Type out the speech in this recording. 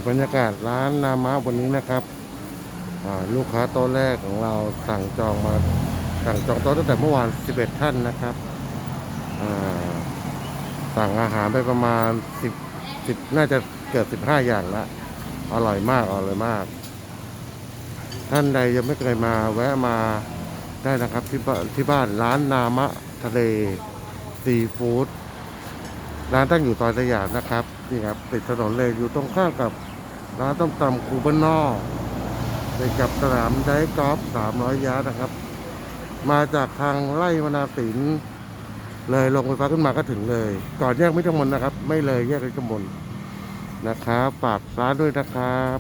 บรรยากาศร้านนามะวันนี้นะครับลูกค้าโต๊ะแรกของเราสั่งจองโต๊ะตั้งแต่เมื่อวาน11ท่านนะครับอ่าสั่งอาหารไปประมาณ10น่าจะเกือบ15อย่างละอร่อยมากอร่อยมากท่านใดยังไม่เคยมาแวะมาได้นะครับที่บ้านร้านนามะทะเลซีฟู้ดร้านตั้งอยู่ซอยสยามนะครับนี่ครับติดถนนเลยอยู่ตรงข้ามกับร้านต้มตำคูบ้านนอกติดกับสนามไดกอล์ฟ300 ยาร์ดนะครับมาจากทางไร่วนาสินเลยลงไฟฟ้าขึ้นมาก็ถึงเลยก่อนแยกมิตรมนนะครับไม่เลยแยกมิตรมนนะครับฝากร้านด้วยนะครับ